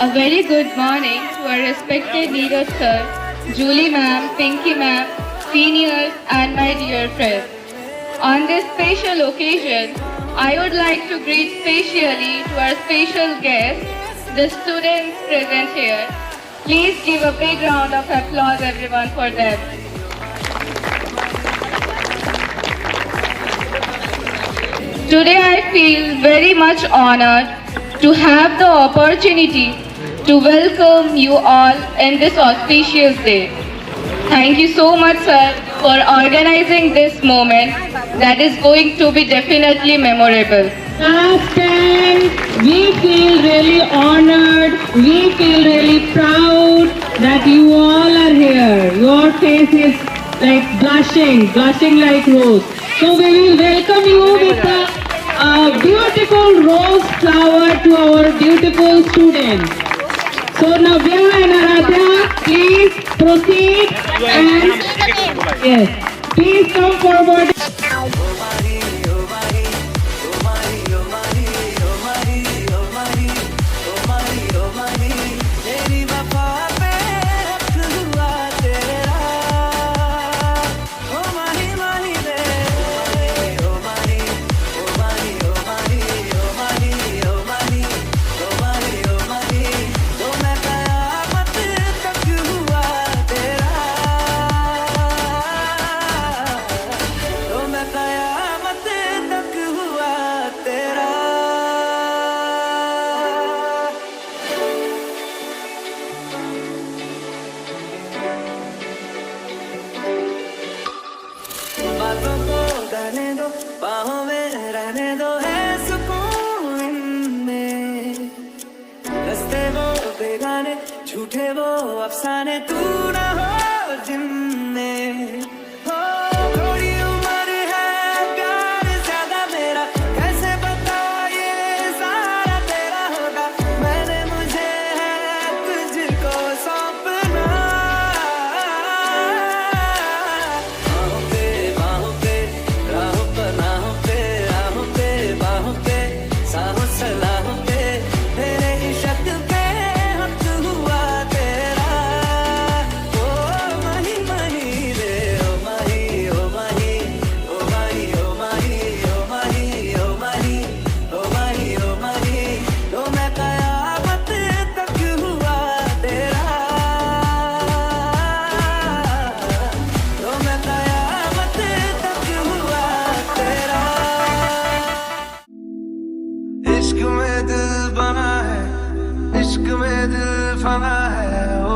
A very good morning to our respected leaders, sir, Julie ma'am, Pinky ma'am, seniors, and my dear friends. On this special occasion, I would like to greet specially to our special guests, the students present here. Please give a big round of applause, everyone, for them. Today, I feel very much honored to have the opportunity to welcome you all in this auspicious day. Thank you so much, sir, for organizing this moment that is going to be definitely memorable. Last time, we feel really honored, we feel really proud that you all are here. Your face is like blushing like rose. So we will welcome you with a beautiful rose flower to our beautiful students. So Navya and Aradhya, please proceed and yes, please come forward. बाहों में रहने दो है सुकून इनमें रस्ते वो बेगाने झूठे वो अफसाने तू ना हो जिनमें हो थोड़ी उम्र है प्यार ज्यादा मेरा कैसे बता ये सारा तेरा होगा मैंने मुझे है तुझको सौंपना बाहों पे राहों पर राहों पे साहों सलाहों पे मेरे इश्क पे हक हुआ तेरा ओ माही माही रे ओ माही ओ माही ओ माही ओ माही ओ माही ओ माही ओ माही ओ माही तो मैं कयामत तक हुआ तेरा तो मैं कयामत तक हुआ तेरा इश्क में दिल बना है इश्क में दिल फना है ओ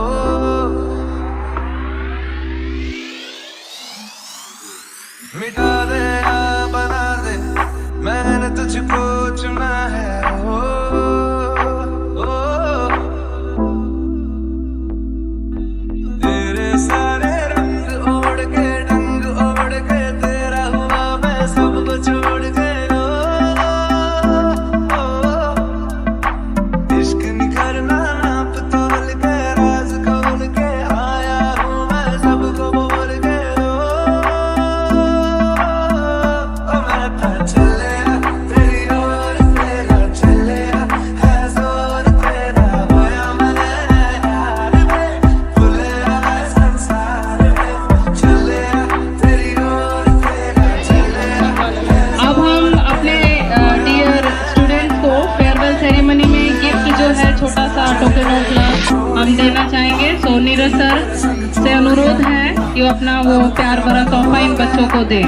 मिटा दे या बना दे मैंने तुझको चुना है ओ तेरे सारे रंग ओढ़ के डंग ओढ़ के तेरा हुआ मैं सबको छोड़ के इश्क निखरना नाप तोल के राज खोल के आया हूँ मैं सबको बोल के मैं था चले तेरी ओर तेरा चले है जोर तेरा होया मैं यार में भूले है संसार में चले तेरी ओर तेरा चले अब हम अपने डियर स्टूडेंट्स को फेयरवेल सेरेमनी में गिफ्ट जो है छोटा सा टोकन ऑफ लव हम देना चाहेंगे। सो नीरज सर से अनुरोध है कि वो अपना वो प्यार भरा तोहफा इन बच्चों को दे।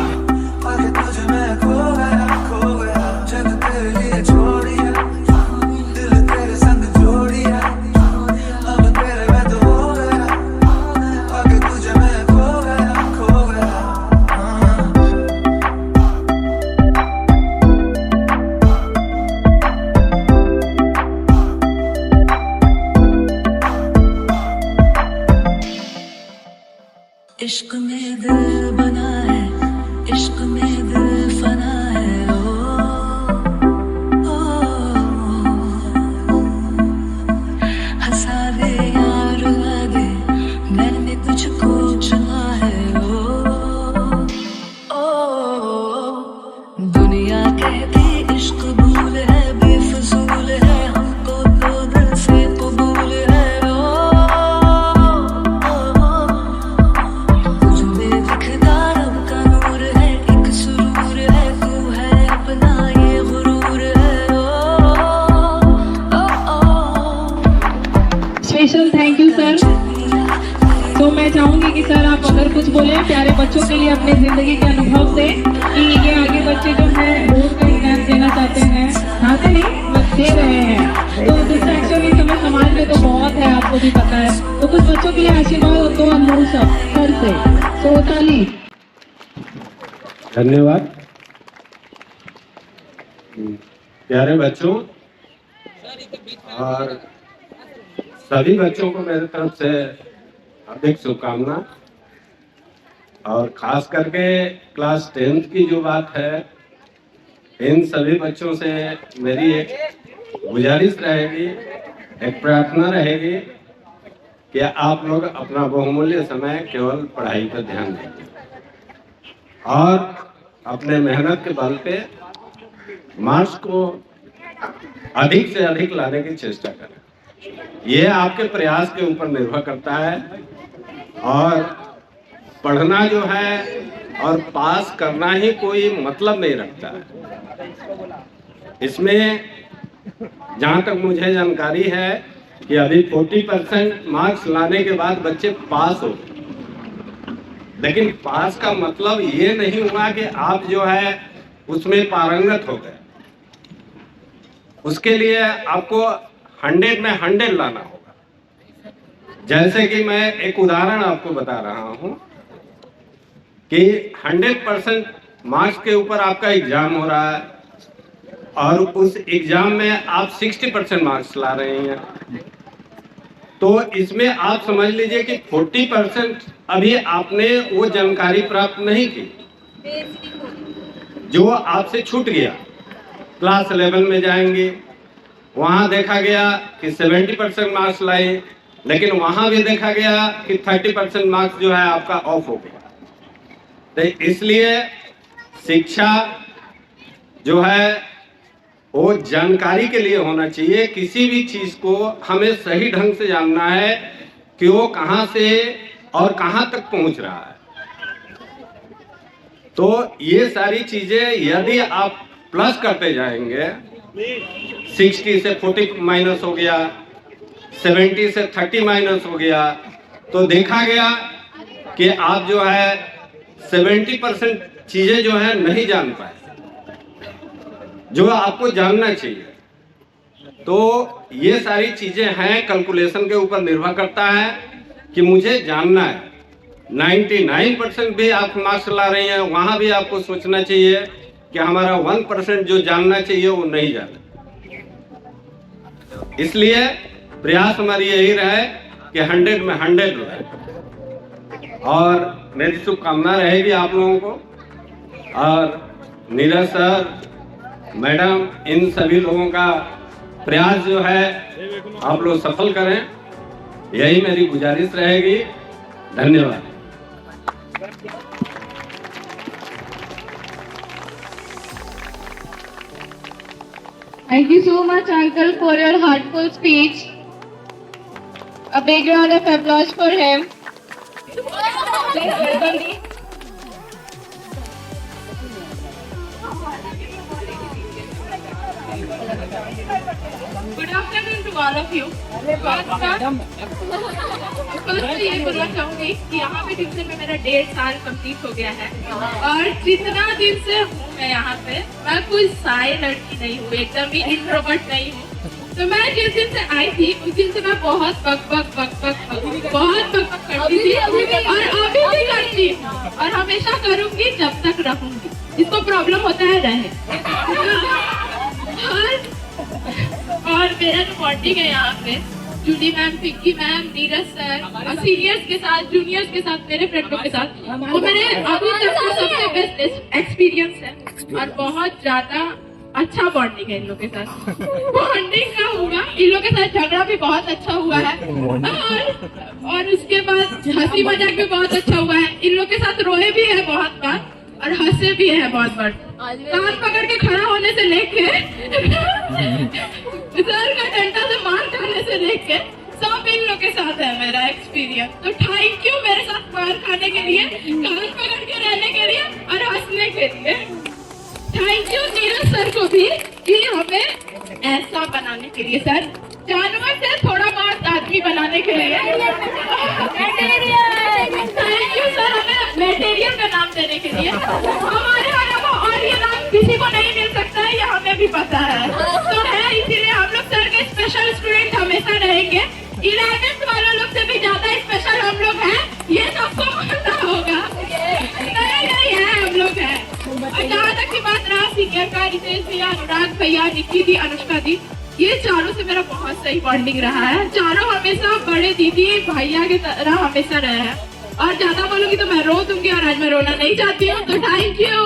आगे तुझ में खो गया जग तेरे लिए छोड़िया दिल तेरे संग जोड़िया अब तेरे में तो हो गया आगे तुझ में खो गया इश्क में दिल बना है इश्क में दिल फना है हंसा दे या रुला दे मैंने तुझको चुना है दुनिया कहती इश्क भूल है बेफजूल है हमको तो दिल से कबूल स्पेशल थैंक यू सर। तो मैं चाहूंगी कि सर आप अगर कुछ बोले प्यारे बच्चों के लिए अपने जिंदगी के अनुभव से, कि ये आगे बच्चे जो है बोर्ड का एग्जाम देना चाहते हैं, चाहते नहीं बस दे रहे हैं, तो डिस्ट्रैक्शन इस समय समाज में तो बहुत है, आपको भी पता है। तो कुछ बच्चों के लिए आशीर्वाद हो तो अनमोल सर से, तो ताली। धन्यवाद। प्यारे बच्चों और सभी बच्चों को मेरे तरफ से हार्दिक शुभकामना, और खास करके क्लास 10th की जो बात है, इन सभी बच्चों से मेरी एक गुजारिश रहेगी, एक प्रार्थना रहेगी कि आप लोग अपना बहुमूल्य समय केवल पढ़ाई पर ध्यान देंगे और अपने मेहनत के बल पे मार्क्स को अधिक से अधिक लाने की चेष्टा करें। ये आपके प्रयास के ऊपर निर्भर करता है, और पढ़ना जो है और पास करना ही कोई मतलब नहीं रखता है। इसमें जहाँ तक मुझे जानकारी है कि अभी 40% मार्क्स लाने के बाद बच्चे पास हो गए, लेकिन पास का मतलब ये नहीं हुआ कि आप जो है उसमें पारंगत हो गए। उसके लिए आपको 100 में 100 लाना होगा। जैसे कि मैं एक उदाहरण आपको बता रहा हूं कि 100% मार्क्स के ऊपर आपका एग्जाम हो रहा है और उस एग्जाम में आप 60% मार्क्स ला रहे हैं, तो इसमें आप समझ लीजिए कि 40% अभी आपने वो जानकारी प्राप्त नहीं की जो आपसे छूट गया। क्लास 11 में जाएंगे, वहां देखा गया कि 70% मार्क्स लाए, लेकिन वहां भी देखा गया कि 30% मार्क्स जो है आपका ऑफ हो गया। तो इसलिए शिक्षा जो है वो जानकारी के लिए होना चाहिए। किसी भी चीज को हमें सही ढंग से जानना है कि वो कहां से और कहां तक पहुंच रहा है। तो ये सारी चीजें यदि आप प्लस करते जाएंगे, 60 से 40 माइनस हो गया, 70 से 30 माइनस हो गया, तो देखा गया कि आप जो है 70% चीजें जो है नहीं जान पाए जो आपको जानना चाहिए। तो ये सारी चीजें हैं, कैलकुलेशन के ऊपर निर्भर करता है कि मुझे जानना है। 99% भी आप मार्क्स ला रहे हैं, वहां भी आपको सोचना चाहिए कि हमारा 1% जो जानना चाहिए वो नहीं जाना। इसलिए प्रयास हमारी यही रहे कि 100 में 100 रहे, और मेरी शुभकामना रहेगी आप लोगों को। और नीरज सर, मैडम, इन सभी लोगों का प्रयास जो है आप लोग सफल करें, यही मेरी गुजारिश रहेगी। धन्यवाद। Thank you so much, Uncle, for your heartful speech. A big round of applause for him. Please welcome me. Good afternoon to all of you. First तो ये बोलना चाहूंगी कि यहाँ पे ट्यूशन में मेरा 1.5 साल कंप्लीट हो गया है, और जितना दिन से हूँ मैं यहाँ पे, मैं कोई साई लड़की नहीं हूँ, एकदम ही इंट्रोवर्ट नहीं हूँ। तो मैं जिस दिन से आई थी उस दिन से मैं बहुत बक बक करती थी, और अभी भी करती हूँ, और हमेशा करूँगी जब तक रहूँगी। जिसको प्रॉब्लम होता है रहे। और मेरा जो बॉन्डिंग है यहाँ पे, Julie ma'am, Pinky ma'am, Neeraj sir, और सीनियर्स के साथ, जूनियर्स के साथ, मेरे फ्रेंडों के साथ, वो मेरे अभी तक का सबसे बेस्ट एक्सपीरियंस है, और बहुत ज्यादा अच्छा बॉन्डिंग है इन लोगों के साथ। बॉन्डिंग का हुआ, इन लोगों के साथ झगड़ा भी बहुत अच्छा हुआ है, और उसके बाद हंसी मजाक भी बहुत अच्छा हुआ है। इन लोगों के साथ रोए भी है बहुत बार, और हंसे भी है बहुत बार। कान पकड़ के खड़ा होने से लेके सर का डंडा से मार खाने से लेके सब इन लोगों के साथ है मेरा एक्सपीरियंस। तो थैंक यू मेरे साथ मार खाने के लिए, कान पकड़ के रहने के लिए, और हंसने के लिए। थैंक यू नीरज सर को भी कि हमें ऐसा बनाने के लिए। सर जानवर से थोड़ा बहुत चटनी बनाने के लिए। थैंक यू सर हमें मटेरियल का नाम देने के लिए। हमारे वालों को और ये नाम किसी को नहीं मिल सकता है, ये हमें भी पता है। तो है इसीलिए हम लोग सर के स्पेशल स्टूडेंट हमेशा रहेंगे। 11th वालों लोग से भी ज्यादा स्पेशल हम लोग हैं, ये सबको पता होगा। नहीं है हम लोग हैं। और जहाँ तक की बात रहा सीनियर का, रितेश भैया, अनुराग भैया, निक्की दी, अनुष्का दी, ये चारों से मेरा बहुत सही बॉन्डिंग रहा है। चारों हमेशा बड़े दीदी भैया की तरह हमेशा रहे हैं। और ज्यादा बोलूंगी तो मैं रो दूंगी और आज मैं रोना नहीं चाहती हूँ। तो थैंक यू।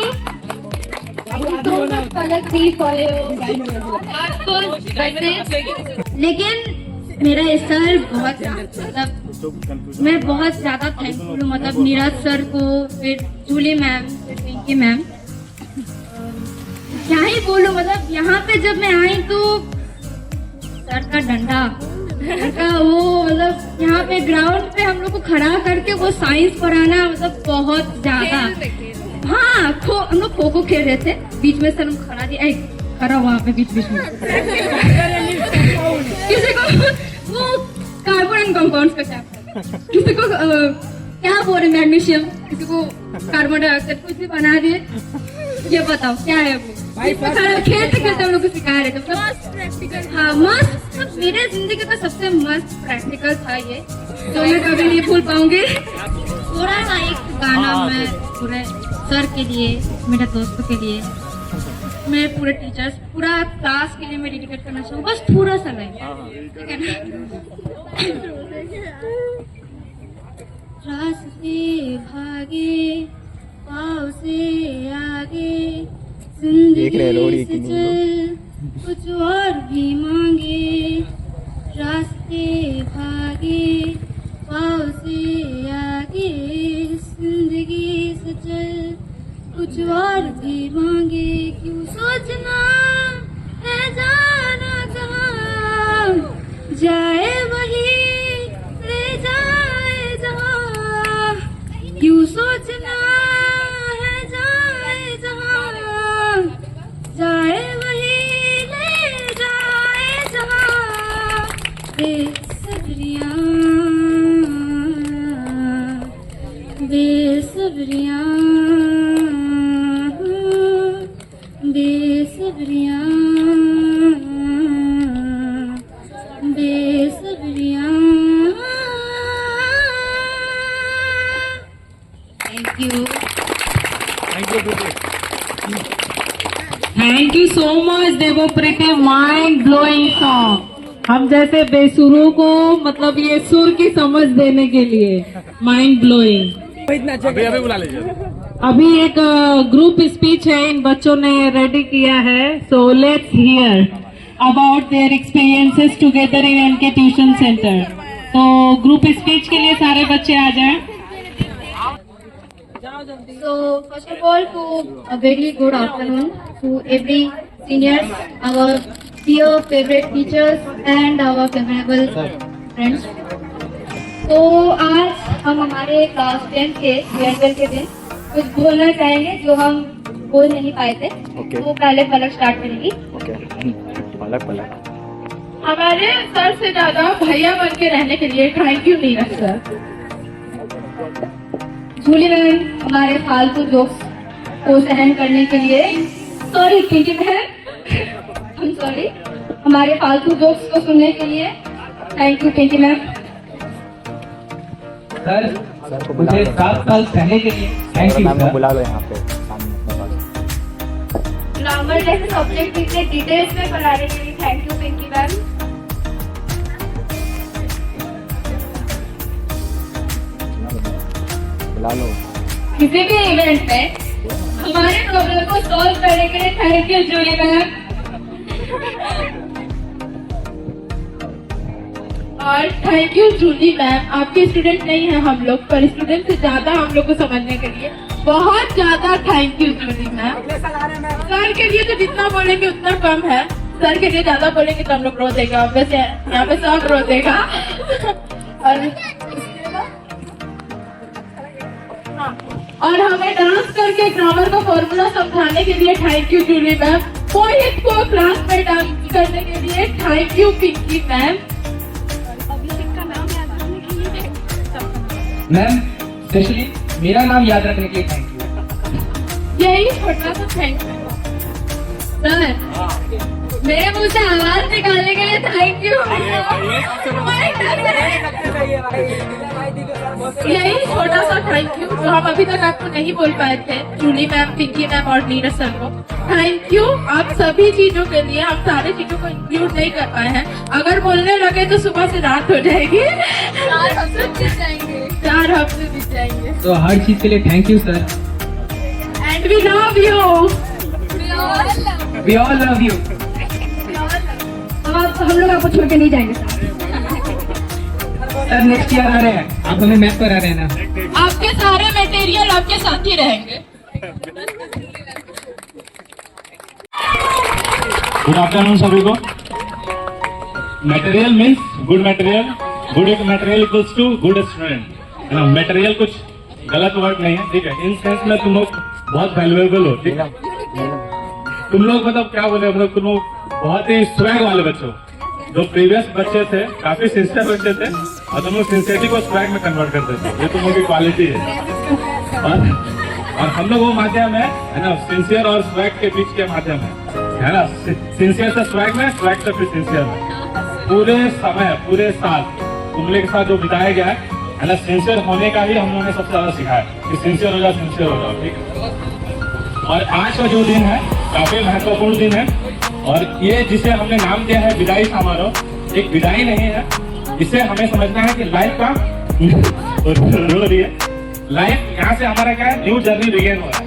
लेकिन मेरा सर बहुत मतलब मैं बहुत ज्यादा थैंकफुल हूँ, मतलब नीरज सर को, फिर जूली मैम, फिर पिंकी मैम। क्या ही बोलूं, मतलब यहाँ पे जब मैं आई तो सर का डंडा, सर का वो, मतलब यहाँ पे ग्राउंड पे हम लोग को खड़ा करके वो साइंस पढ़ाना, मतलब बहुत ज्यादा। हाँ, हम लोग खो खो खेल रहे थे, बीच में सर हम खड़ा वहाँ पे बीच में किसी को वो कार्बन एंड कंपाउंड्स का चैप्टर, किसी को क्या बोल रहे मैग्नीशियम, किसी को कार्बन डाइऑक्साइड, कुछ भी बना दिए। ये बताओ क्या है वो, खेलते खेलते हम लोग को सिखा रहे थे। हाँ मस्त, मेरे जिंदगी का सबसे मस्त प्रैक्टिकल था ये, जो मैं कभी नहीं भूल पाऊंगी। थोड़ा सा एक गाना मैं पूरे सर के लिए, मेरे दोस्तों के लिए, मेरे पूरे टीचर्स, पूरा क्लास के लिए मैं डेडिकेट करना चाहूँ, बस थोड़ा सा लाइन, ठीक है ना। रास्ते भागे पाँव से आगे, जिंदगी से चल कुछ और भी मांगे। रास्ते भागे पाँव से आगे, जिंदगी से चल कुछ और भी मांगे। क्यों सोचना है जाना जहाँ, जाए वही ले जाए जहाँ। क्यों सोचना है जाए जहाँ, जाए वही ले जाए जहाँ। बेसब्रियाँ बेसब्रियाँ बेसब्रियाँ बेसब्रियाँ। Thank you. Thank you so much Devpreeti, mind blowing song. हम जैसे बेसुरों को मतलब ये सुर की समझ देने के लिए माइंड ब्लोइंग। अभी बुला लीजिए। अभी एक ग्रुप स्पीच है इन बच्चों ने रेडी किया है, so let's hear about their experiences together in NK tuition centre. तो ग्रुप स्पीच के लिए सारे बच्चे आ जाएं। So first of all, to a very good afternoon to every seniors, our dear favorite teachers and our favorable friends. तो आज हम हमारे क्लास 10 के फेयरवेल के दिन कुछ बोलना चाहेंगे जो हम बोल नहीं पाए थे। तो पहले पलक स्टार्ट करेंगी। पलक हमारे सर से ज्यादा भैया बन के रहने के लिए thank you Neeraj sir. Julie ma'am हमारे फालतू जोक्स को सहन करने के लिए, सॉरी पिंकी मैम, हम सॉरी, हमारे फालतू जोक्स को सुनने के लिए thank you Pinky ma'am. Sir मुझे 7 साल पहले के लिए थैंक यू सर। बुला लो यहाँ पे ग्रामर जैसे सब्जेक्ट इतने डिटेल्स में पढ़ाने के लिए थैंक यू पिंकी मैम। बुला लो। किसी भी इवेंट में हमारे प्रॉब्लम को सॉल्व करने के लिए थैंक यू जूली मैम। और थैंक यू जूली मैम, आपके स्टूडेंट नहीं है हम लोग, पर स्टूडेंट से ज्यादा हम लोग को समझने के लिए बहुत ज्यादा thank you Julie ma'am. Sir के लिए तो जितना बोलेंगे उतना कम है, सर के लिए ज्यादा बोलेंगे तो हम लोग रो देगा, वैसे यहाँ पे सब रो देगा। और हमें डांस करके ग्रामर का फॉर्मूला समझाने के लिए thank you Julie ma'am. Mohit को क्लास में डांस करने के लिए thank you Pinky ma'am. Ma'am specially मेरा नाम याद रखने के लिए थैंक यू। यही छोटा सा थैंक यू सर, मेरे मुंह से आवाज निकालने के लिए थैंक यू। यही छोटा सा थैंक यू जो हम अभी तक आपको नहीं बोल पाए थे, जूली मैम, पिंकी मैम और नीरज सर को थैंक यू। आप सभी चीजों के लिए, हम सारी चीजों को इंक्लूड नहीं कर पाए हैं। अगर बोलने लगे तो सुबह से रात हो जाएगी, 4 हफ्ते बीत जाएंगे, 4 हफ्ते बीत जाएंगे। तो हर चीज के लिए thank you sir. And we love you. We all love you. हम लोग आपको छोड़ के नहीं जाएंगे सर। सर नेक्स्ट ईयर आ रहे हैं, आप हमें मैप करा रहे हैं ना। आपके सारे मटेरियल आपके साथ ही रहेंगे। गुड आफ्टरनून सभी को। Material means good material, good material equals to good student, है ना। मटेरियल कुछ गलत वर्ड नहीं है, ठीक है। इन सेंस में तुम लोग बहुत वैल्यूएबल हो, ठीक है। तुम लोग मतलब क्या बोले, मतलब तुम लोग बहुत ही स्वैग वाले बच्चे हो। जो प्रीवियस बच्चे थे काफी सिंसियर बच्चे थे, और तुम लोग सिंसियरिटी को स्वैग में कन्वर्ट करते थे। ये तुम लोग की क्वालिटी है। और हम लोग वो माध्यम है ना, सिंसियर और स्वैग के बीच के माध्यम है ना। सिंसियर से स्वैग में, स्वैग से फिर सिंसियर में। पूरे समय, पूरे साल तुम लोग के साथ जो बिताया गया है ना, सिंसियर होने का ही हम लोगों ने सबसे ज्यादा सिखाया कि सिंसियर हो जाओ, सिंसियर हो जाओ, ठीक है। और आज का जो दिन है काफी महत्वपूर्ण दिन है, और ये जिसे हमने नाम दिया है विदाई समारोह, एक विदाई नहीं है। इसे हमें समझना है कि लाइफ का लाइफ यहाँ से हमारा क्या है, न्यू जर्नी बिगिन हो रहा है।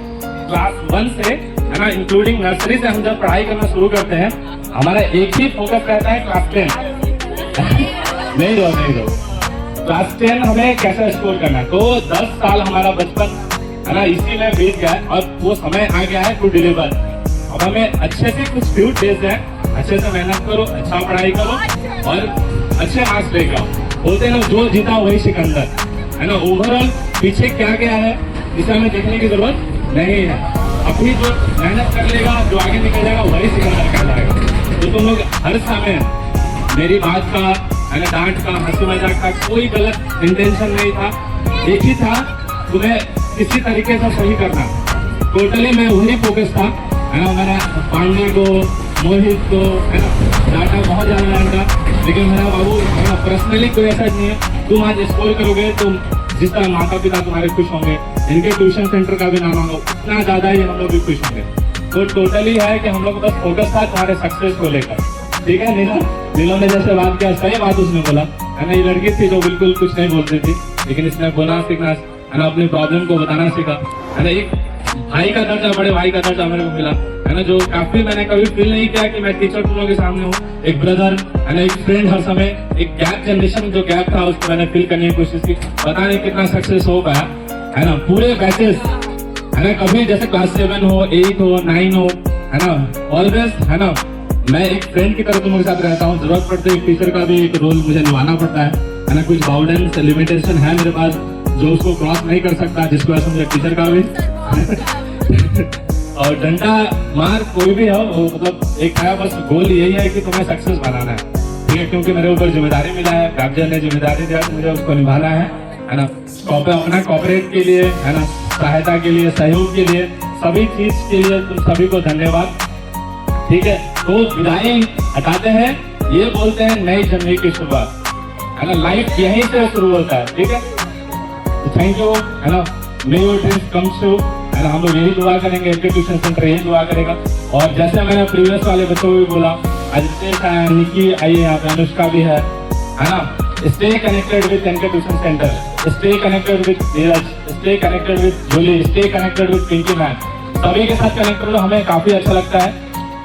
क्लास 1 से, है ना, इंक्लूडिंग नर्सरी से हम जब पढ़ाई करना शुरू करते हैं, हमारा एक ही फोकस रहता है क्लास 10। नहीं दो क्लास 10 हमें कैसे स्कोर करना है। तो 10 साल हमारा बचपन, है ना, इसी में बीत गया है, और वो समय आ गया है टू डिलीवर। अब हमें अच्छे से कुछ फ्यू डेज है, अच्छे से मेहनत करो, अच्छा पढ़ाई करो और अच्छे मार्क्स लेकर आओ। बोलते हैं ना, जो जीता वही सिकंदर, है ना। ओवरऑल पीछे क्या क्या है इसे हमें देखने की जरूरत नहीं है। अभी जो मेहनत कर लेगा, जो आगे निकल जाएगा वही सिकंदर कहलाएगा। तो तुम लोग हर समय मेरी बात का, है ना, डांट का, हंसी मजाक का कोई गलत इंटेंशन नहीं था। एक ही था, तुम्हें किसी तरीके से सही करना। टोटली मैं वही फोकस था, है ना। मैंने पांडे को, मोहित को, है ना, डाटा बहुत ज्यादा डांटा, लेकिन मेरा बाबू, है ना, पर्सनली कोई ऐसा नहीं है। तुम आज स्कोर करोगे तो जिस तरह माता पिता तुम्हारे खुश होंगे, इनके ट्यूशन सेंटर का भी नाम होगा, उतना ज्यादा ही हम लोग भी खुश होंगे। तो टोटली है कि हम लोग बस फोकस था तुम्हारे सक्सेस को लेकर, ठीक है। नीलम ने जैसे बात किया, सही बात उसने बोला, है ना। ये लड़की थी जो बिल्कुल कुछ नहीं बोलती थी, लेकिन इसने बोलना सीखना, है ना, अपनी प्रॉब्लम को बताना सीखा, है ना। एक भाई का दर्जा, बड़े भाई का दर्जा मेरे को मिला, है ना, जो काफी मैंने कभी फील नहीं किया कि मैं टीचर तुम लोगों के सामने हूँ। एक ब्रदर, है ना, एक फ्रेंड, हर समय एक गैप जनरेशन जो गैप था उसको मैंने फील करने की कोशिश की। पता नहीं कितना सक्सेस हो पाया, है ना। पूरे बैचेस, है ना, कभी जैसे क्लास 7 हो, 8 हो, 9 हो, है ना, ऑलवेज, है ना, मैं एक फ्रेंड की तरह तुम लोगों के साथ रहता हूँ। जरूरत पड़ती है एक टीचर का भी एक रोल मुझे निभाना पड़ता है ना। कुछ बाउंडेंस, लिमिटेशन है मेरे पास जो उसको क्रॉस नहीं कर सकता, जिसको वजह से मुझे टीचर का भी और डंडा मार कोई भी हो, वो मतलब एक है, बस गोल यही है कि तुम्हें सक्सेस बनाना है, ठीक है। क्योंकि मेरे ऊपर जिम्मेदारी मिला है, गार्जियन ने जिम्मेदारी दिया, मुझे उसको निभाना है ना। अपना कॉपरेट के लिए, है ना, सहायता के लिए, सहयोग के लिए, सभी चीज के लिए तुम सभी को धन्यवाद, ठीक है। तो विदाई हटाते हैं, ये बोलते हैं नई जर्नी की शुरुआत, है ना। लाइफ यहीं से शुरू होता है, ठीक है। थैंक यू, है ना। मे योर ड्रीम्स कम ट्रू, है ना। हम लोग यही दुआ करेंगे, इनके ट्यूशन सेंटर यही दुआ करेगा। और जैसे मैंने प्रीवियस वाले बच्चों को भी बोला, आदित्य है, निकी आई है यहाँ पे, अनुष्का भी है ना। Stay connected with NK tuition centre, stay connected with Neeraj, stay connected with Julie, stay connected with Pinky ma'am. सभी के साथ कनेक्टेड हो, हमें काफी अच्छा लगता है,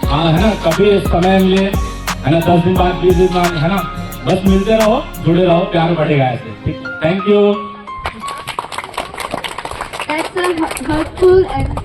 है ना। कभी समय मिले, है ना, 10 दिन बाद, 20 दिन बाद, है ना, बस मिलते रहो, जुड़े रहो, प्यार बढ़ेगा ऐसे, ठीक। Thank you. That's a hurtful and